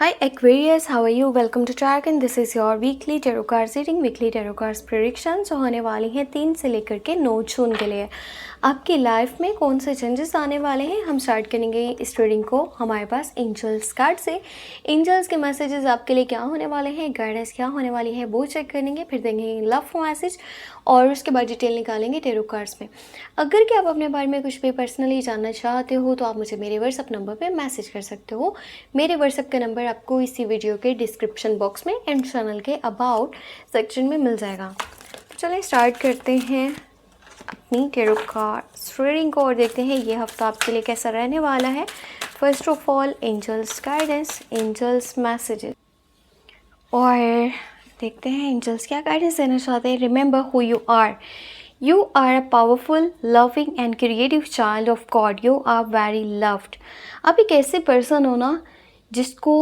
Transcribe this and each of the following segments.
Hi Aquarius, how are you? Welcome to Track and this is your weekly tarot cards reading, weekly tarot cards predictions जो होने वाली हैं 3 से लेकर के 9 जून के लिए। आपकी लाइफ में कौन से चेंजेस आने वाले हैं, हम स्टार्ट करेंगे इस रीडिंग को हमारे पास एंजल्स कार्ड से। एंजल्स के मैसेजेस आपके लिए क्या होने वाले हैं, गाइडेंस क्या होने वाली है वो चेक करेंगे, फिर देंगे लव मैसेज और उसके बाद डिटेल निकालेंगे टेरो कार्ड्स में। अगर कि आप अपने बारे में कुछ भी पर्सनली जानना चाहते हो तो आप मुझे मेरे व्हाट्सअप नंबर पे मैसेज कर सकते हो। मेरे व्हाट्सअप का नंबर आपको इसी वीडियो के डिस्क्रिप्शन बॉक्स में एंड चैनल के अबाउट सेक्शन में मिल जाएगा। तो चलिए स्टार्ट करते हैं अपनी टेरो कार्ड्स रीडिंग को और देखते हैं ये हफ्ता आपके लिए कैसा रहने वाला है। First of all angels guidance, angels messages, और देखते हैं एंजल्स क्या गाइडेंस देना चाहते हैं। Remember who you are. You are a powerful, loving and creative child of God. You are very loved. आप एक ऐसे पर्सन हो ना जिसको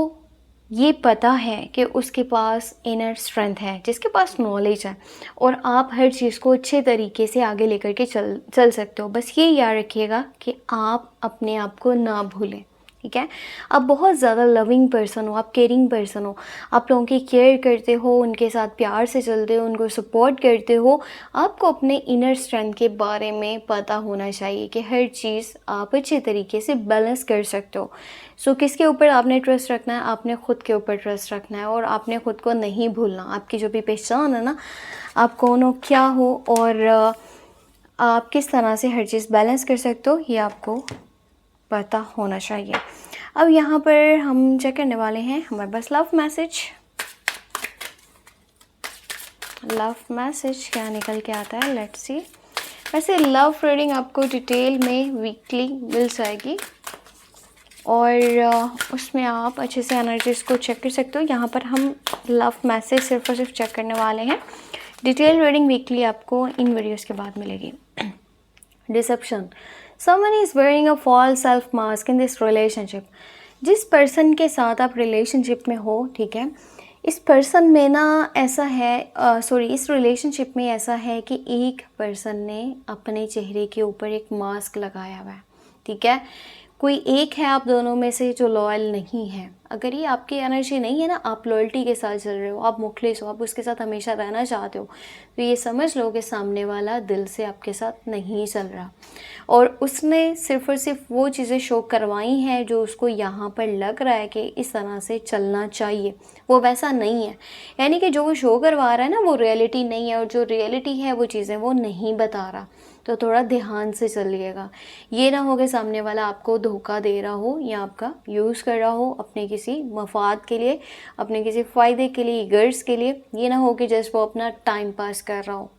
ये पता है कि उसके पास इनर स्ट्रेंथ है, जिसके पास नॉलेज है और आप हर चीज़ को अच्छे तरीके से आगे लेकर के चल सकते हो। बस ये याद रखिएगा कि आप अपने आप को ना भूलें, ठीक है। आप बहुत ज़्यादा लविंग पर्सन हो, आप केयरिंग पर्सन हो, आप लोगों की केयर करते हो, उनके साथ प्यार से चलते हो, उनको सपोर्ट करते हो। आपको अपने इनर स्ट्रेंथ के बारे में पता होना चाहिए कि हर चीज़ आप अच्छे तरीके से बैलेंस कर सकते हो। सो किसके ऊपर आपने ट्रस्ट रखना है? आपने ख़ुद के ऊपर ट्रस्ट रखना है और आपने ख़ुद को नहीं भूलना। आपकी जो भी पहचान है ना, आप कौन हो, क्या हो और आप किस तरह से हर चीज़ बैलेंस कर सकते हो, ये आपको पता होना चाहिए। अब यहाँ पर हम चेक करने वाले हैं हमारे पास लव मैसेज। लव मैसेज क्या निकल के आता है, लेट्स सी। वैसे लव रीडिंग आपको डिटेल में वीकली मिल जाएगी और उसमें आप अच्छे से एनर्जीज को चेक कर सकते हो। यहाँ पर हम लव मैसेज सिर्फ और सिर्फ चेक करने वाले हैं। डिटेल रीडिंग वीकली आपको इन वीडियोस के बाद मिलेगी। Deception, someone is wearing a false self mask in this relationship. जिस पर्सन के साथ आप रिलेशनशिप में हो, ठीक है, इस पर्सन में ना ऐसा है इस रिलेशनशिप में ऐसा है कि एक पर्सन ने अपने चेहरे के ऊपर एक मास्क लगाया हुआ है, ठीक है। कोई एक है आप दोनों में से जो लॉयल नहीं है। अगर ये आपकी एनर्जी नहीं है ना, आप लॉयल्टी के साथ चल रहे हो, आप मुखलिस हो, आप उसके साथ हमेशा रहना चाहते हो, तो ये समझ लो कि सामने वाला दिल से आपके साथ नहीं चल रहा और उसने सिर्फ और सिर्फ वो चीज़ें शो करवाई हैं जो उसको यहाँ पर लग रहा है कि इस तरह से चलना चाहिए, वो वैसा नहीं है। यानी कि जो वो शो करवा रहा है ना वो रियलिटी नहीं है और जो रियलिटी है वो चीज़ें वो नहीं बता रहा। तो थोड़ा ध्यान से चलिएगा, ये ना हो कि सामने वाला आपको धोखा दे रहा हो या आपका यूज़ कर रहा हो अपने किसी मफाद के लिए, अपने किसी फ़ायदे के लिए, गर्ज के लिए। ये ना हो कि जस्ट वो अपना टाइम पास कर रहा हो।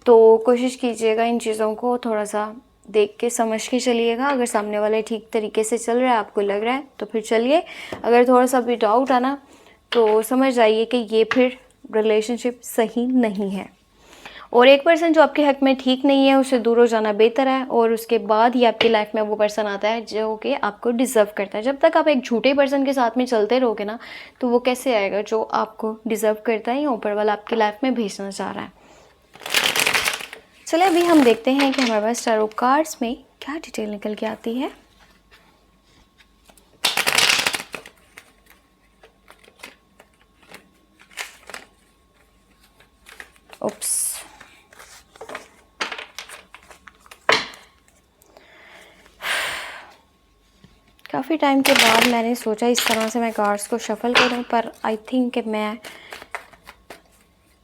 तो कोशिश कीजिएगा इन चीज़ों को थोड़ा सा देख के समझ के चलिएगा। अगर सामने वाला ठीक तरीके से चल रहा है, आपको लग रहा है, तो फिर चलिए। अगर थोड़ा सा भी डाउट आना तो समझ जाइए कि ये फिर रिलेशनशिप सही नहीं है और एक पर्सन जो आपके हक में ठीक नहीं है उससे दूर हो जाना बेहतर है और उसके बाद ही आपकी लाइफ में वो पर्सन आता है जो कि आपको डिज़र्व करता है। जब तक आप एक झूठे पर्सन के साथ में चलते रहोगे ना, तो वो कैसे आएगा जो आपको डिज़र्व करता है या ऊपर वाला आपकी लाइफ में भेजना चाह रहा है। चलिए अभी हम देखते हैं कि हमारे पास टैरो कार्ड्स में क्या डिटेल निकल के आती है। ओप्स, काफ़ी टाइम के बाद मैंने सोचा इस तरह से मैं कार्ड्स को शफल करूं, पर आई थिंक कि मैं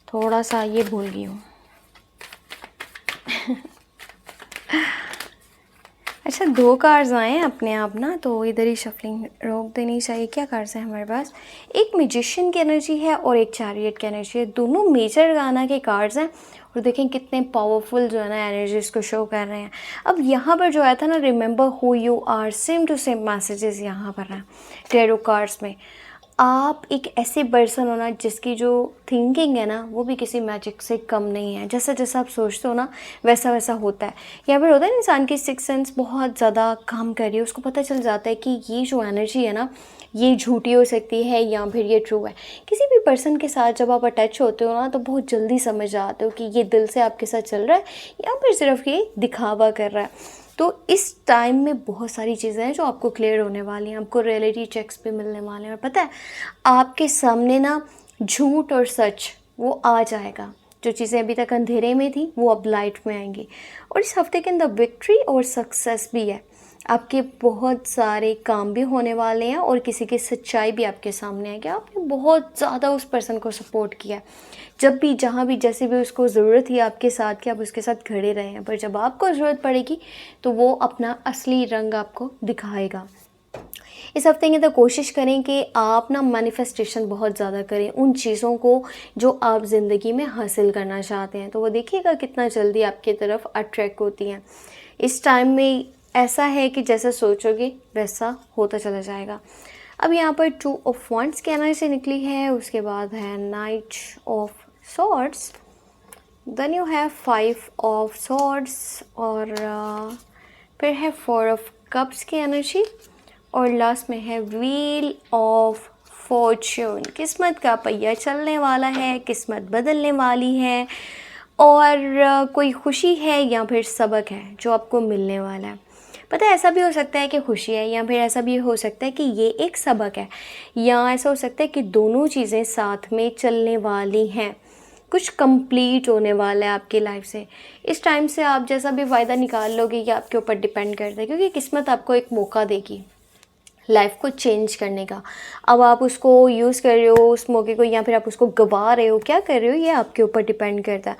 थोड़ा सा ये भूल गई हूँ। अच्छा, 2 कार्ड्स आए हैं अपने आप ना, तो इधर ही शफलिंग रोक देनी चाहिए। क्या कार्ड्स हैं हमारे पास? एक मैजिशियन की एनर्जी है और एक चैरियट की एनर्जी है। दोनों मेजर गाना के कार्ड्स हैं और देखें कितने पावरफुल जो है ना एनर्जीज को शो कर रहे हैं। अब यहाँ पर जो आया था ना, remember who you are, same to same messages यहाँ पर हैं टैरो कार्ड्स में। आप एक ऐसे पर्सन हो ना जिसकी जो थिंकिंग है ना वो भी किसी मैजिक से कम नहीं है। जैसा जैसा आप सोचते हो ना वैसा वैसा होता है। यहाँ पर होता है इंसान की सिक्स सेंस बहुत ज़्यादा काम कर रही है, उसको पता चल जाता है कि ये जो एनर्जी है ना ये झूठी हो सकती है या फिर ये ट्रू है। किसी भी पर्सन के साथ जब आप अटैच होते हो ना तो बहुत जल्दी समझ आते हो कि ये दिल से आपके साथ चल रहा है या फिर सिर्फ ये दिखावा कर रहा है। तो इस टाइम में बहुत सारी चीज़ें हैं जो आपको क्लियर होने वाली हैं, आपको रियलिटी चेक्स भी मिलने वाले हैं। और पता है आपके सामने ना झूठ और सच वो आ जाएगा। जो चीज़ें अभी तक अंधेरे में थी वो अब लाइट में आएंगी। और इस हफ्ते के अंदर विक्ट्री और सक्सेस भी है। आपके बहुत सारे काम भी होने वाले हैं और किसी की सच्चाई भी आपके सामने आएगी। आपने बहुत ज़्यादा उस पर्सन को सपोर्ट किया, जब भी जहाँ भी जैसे भी उसको ज़रूरत थी आपके साथ कि आप उसके साथ खड़े रहे हैं, पर जब आपको ज़रूरत पड़ेगी तो वो अपना असली रंग आपको दिखाएगा। इस हफ्ते के अंदर कोशिश करें कि आप ना मैनिफेस्टेशन बहुत ज़्यादा करें उन चीज़ों को जो आप ज़िंदगी में हासिल करना चाहते हैं, तो वो देखिएगा कितना जल्दी आपकी तरफ अट्रैक्ट होती हैं। इस टाइम में ऐसा है कि जैसा सोचोगे वैसा होता चला जाएगा। अब यहाँ पर 2 ऑफ वांड्स की एनर्जी निकली है, उसके बाद है knight of swords, then you have 5 of swords और फिर है 4 ऑफ कप्स की एनर्जी और लास्ट में है व्हील ऑफ फॉर्च्यून। किस्मत का पहिया चलने वाला है, किस्मत बदलने वाली है और कोई खुशी है या फिर सबक है जो आपको मिलने वाला है। पता है ऐसा भी हो सकता है कि खुशी है या फिर ऐसा भी हो सकता है कि ये एक सबक है, या ऐसा हो सकता है कि दोनों चीज़ें साथ में चलने वाली हैं। कुछ कंप्लीट होने वाला है आपकी लाइफ से। इस टाइम से आप जैसा भी फ़ायदा निकाल लोगे ये आपके ऊपर डिपेंड करता है, क्योंकि किस्मत आपको एक मौका देगी लाइफ को चेंज करने का। अब आप उसको यूज़ कर रहे हो उस मौके को या फिर आप उसको गवा रहे हो, क्या कर रहे हो, ये आपके ऊपर डिपेंड करता है।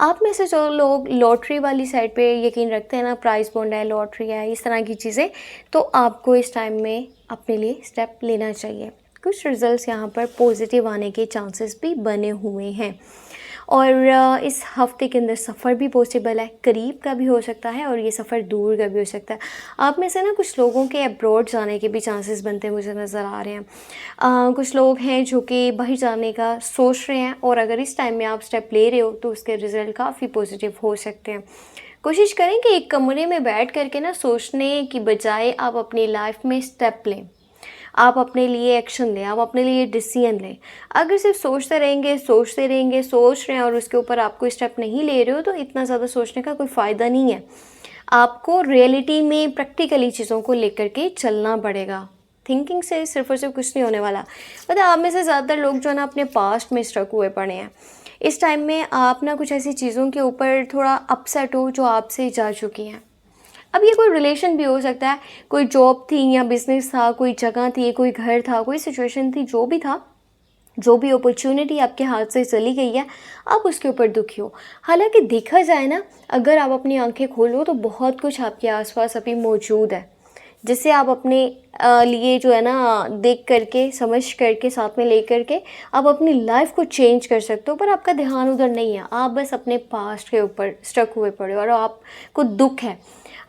आप में से जो लोग लॉटरी वाली साइड पे यकीन रखते हैं ना, प्राइस बॉन्ड है, लॉटरी है, इस तरह की चीज़ें, तो आपको इस टाइम में अपने लिए स्टेप लेना चाहिए। कुछ रिजल्ट्स यहाँ पर पॉजिटिव आने के चांसेस भी बने हुए हैं। और इस हफ्ते के अंदर सफ़र भी पॉसिबल है, करीब का भी हो सकता है और ये सफ़र दूर का भी हो सकता है। आप में से ना कुछ लोगों के अब्रॉड जाने के भी चांसेस बनते हैं, मुझे नज़र आ रहे हैं। कुछ लोग हैं जो कि बाहर जाने का सोच रहे हैं और अगर इस टाइम में आप स्टेप ले रहे हो तो उसके रिज़ल्ट काफ़ी पॉजिटिव हो सकते हैं। कोशिश करें कि एक कमरे में बैठ करके ना सोचने की बजाय आप अपनी लाइफ में स्टेप लें, आप अपने लिए एक्शन लें, आप अपने लिए डिसीजन लें। अगर सिर्फ सोचते रहेंगे सोच रहे हैं और उसके ऊपर आप कोई स्टेप नहीं ले रहे हो तो इतना ज़्यादा सोचने का कोई फ़ायदा नहीं है। आपको रियलिटी में प्रैक्टिकली चीज़ों को लेकर के चलना पड़ेगा। थिंकिंग से सिर्फ और सिर्फ कुछ नहीं होने वाला। पता है आप में से ज़्यादातर लोग जो है ना अपने पास्ट में स्ट्रक हुए पड़े हैं। इस टाइम में आप ना कुछ ऐसी चीज़ों के ऊपर थोड़ा अपसेट हो जो आपसे जा चुकी हैं। अब ये कोई रिलेशन भी हो सकता है, कोई जॉब थी या बिज़नेस था, कोई जगह थी, कोई घर था, कोई सिचुएशन थी, जो भी था, जो भी अपॉर्चुनिटी आपके हाथ से चली गई है, आप उसके ऊपर दुखी हो। हालांकि देखा जाए ना, अगर आप अपनी आंखें खोलो तो बहुत कुछ आपके आसपास अभी मौजूद है, जिसे आप अपने लिए जो है ना देख करके समझ करके साथ में ले करके आप अपनी लाइफ को चेंज कर सकते हो। पर आपका ध्यान उधर नहीं है, आप बस अपने पास्ट के ऊपर स्टक हुए पड़े हो और आपको दुख है।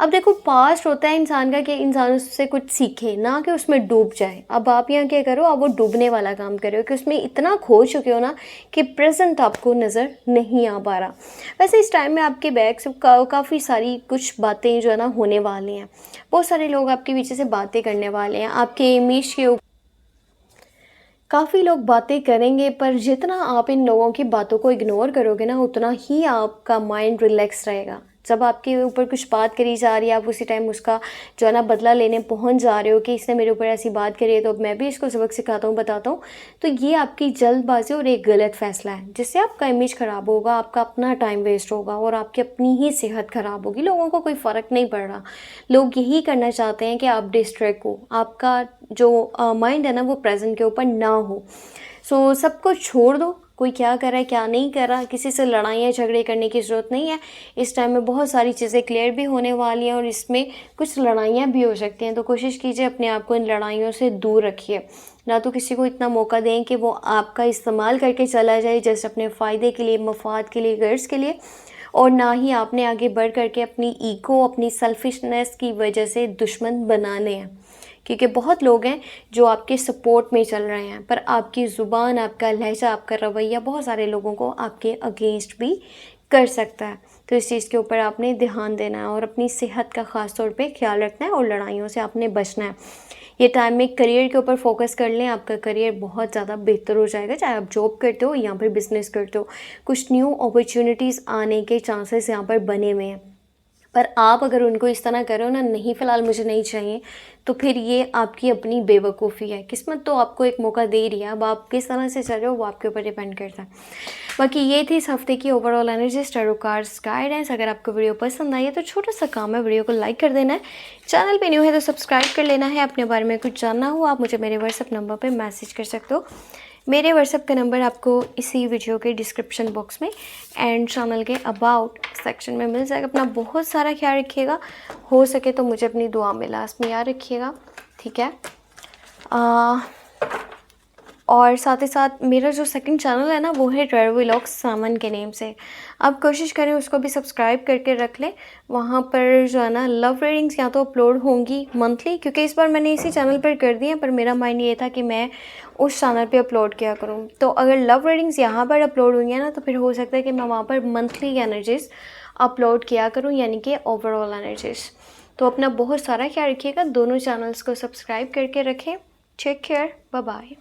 अब देखो पास्ट होता है इंसान का कि इंसान उससे कुछ सीखे, ना कि उसमें डूब जाए। अब आप यहाँ क्या करो, आप वो डूबने वाला काम कर रहे हो कि उसमें इतना खो चुके हो ना कि प्रेजेंट आपको नज़र नहीं आ पा रहा। वैसे इस टाइम में आपके बैग से काफ़ी सारी कुछ बातें जो है ना होने वाली हैं। बहुत सारे लोग आपके पीछे से बातें करने वाले हैं, आपके इमेज के ऊपर काफ़ी लोग बातें करेंगे, पर जितना आप इन लोगों की बातों को इग्नोर करोगे ना उतना ही आपका माइंड रिलैक्स रहेगा। जब आपके ऊपर कुछ बात करी जा रही है आप उसी टाइम उसका जो है ना बदला लेने पहुंच जा रहे हो कि इसने मेरे ऊपर ऐसी बात करी है तो अब मैं भी इसको सबक सिखाता हूँ, बताता हूँ, तो ये आपकी जल्दबाजी और एक गलत फैसला है जिससे आपका इमेज ख़राब होगा, आपका अपना टाइम वेस्ट होगा और आपकी अपनी ही सेहत ख़राब होगी। लोगों को कोई फ़र्क नहीं पड़ रहा, लोग यही करना चाहते हैं कि आप डिस्ट्रैक्ट हो, आपका जो माइंड है ना वो प्रेजेंट के ऊपर ना हो। सो सब कुछ छोड़ दो, कोई क्या कर रहा है क्या नहीं कर रहा, किसी से लड़ाइयाँ झगड़े करने की ज़रूरत नहीं है। इस टाइम में बहुत सारी चीज़ें क्लियर भी होने वाली हैं और इसमें कुछ लड़ाइयाँ भी हो सकती हैं, तो कोशिश कीजिए अपने आप को इन लड़ाइयों से दूर रखिए। ना तो किसी को इतना मौका दें कि वो आपका इस्तेमाल करके चला जाए जैसे अपने फ़ायदे के लिए, मफाद के लिए, गर्ज के लिए, और ना ही आपने आगे बढ़ करके अपनी ईगो, अपनी सेल्फिशनेस की वजह से दुश्मन बनाने हैं। क्योंकि बहुत लोग हैं जो आपके सपोर्ट में चल रहे हैं, पर आपकी ज़ुबान, आपका लहजा, आपका रवैया बहुत सारे लोगों को आपके अगेंस्ट भी कर सकता है। तो इस चीज़ के ऊपर आपने ध्यान देना है और अपनी सेहत का ख़ास तौर पे ख्याल रखना है और लड़ाइयों से आपने बचना है। ये टाइम में करियर के ऊपर फोकस कर लें, आपका करियर बहुत ज़्यादा बेहतर हो जाएगा, चाहे आप जॉब करते हो या फिर बिज़नेस करते हो। कुछ न्यू अपॉर्चुनिटीज़ आने के चांसेस यहाँ पर बने हुए हैं। पर आप अगर उनको इस तरह करो ना, नहीं फ़िलहाल मुझे नहीं चाहिए, तो फिर ये आपकी अपनी बेवकूफ़ी है। किस्मत तो आपको एक मौका दे रही है, अब आप किस तरह से चल रहे हो वो आपके ऊपर डिपेंड करता है। बाकी ये थी इस हफ्ते की overall energies tarot cards guidance. अगर आपको वीडियो पसंद आई है तो छोटा सा काम है, वीडियो को लाइक कर देना है, चैनल पे न्यू है तो सब्सक्राइब कर लेना है। अपने बारे में कुछ जानना हो आप मुझे मेरे व्हाट्सअप नंबर पे मैसेज कर सकते हो। मेरे व्हाट्सअप का नंबर आपको इसी वीडियो के डिस्क्रिप्शन बॉक्स में एंड चैनल के अबाउट सेक्शन में मिल जाएगा। अपना बहुत सारा ख्याल रखिएगा, हो सके तो मुझे अपनी दुआ में लास्ट में याद रखिएगा, ठीक है। और साथ ही साथ मेरा जो सेकंड चैनल है ना वो है ट्रैवल व्लॉग्स सामान के नेम से, आप कोशिश करें उसको भी सब्सक्राइब करके रख लें। वहाँ पर जो है ना लव रीडिंग्स या तो अपलोड होंगी मंथली, क्योंकि इस बार मैंने इसी चैनल पर कर दी है, पर मेरा माइंड ये था कि मैं उस चैनल पे अपलोड किया करूँ। तो अगर लव रीडिंग्स यहाँ पर अपलोड हुई हैं ना तो फिर हो सकता है कि मैं वहाँ पर मंथली एनर्जीज अपलोड किया करूँ, यानी कि ओवरऑल एनर्जीज। तो अपना बहुत सारा ख्याल रखिएगा, दोनों चैनल्स को सब्सक्राइब करके रखें। Take care, bye bye.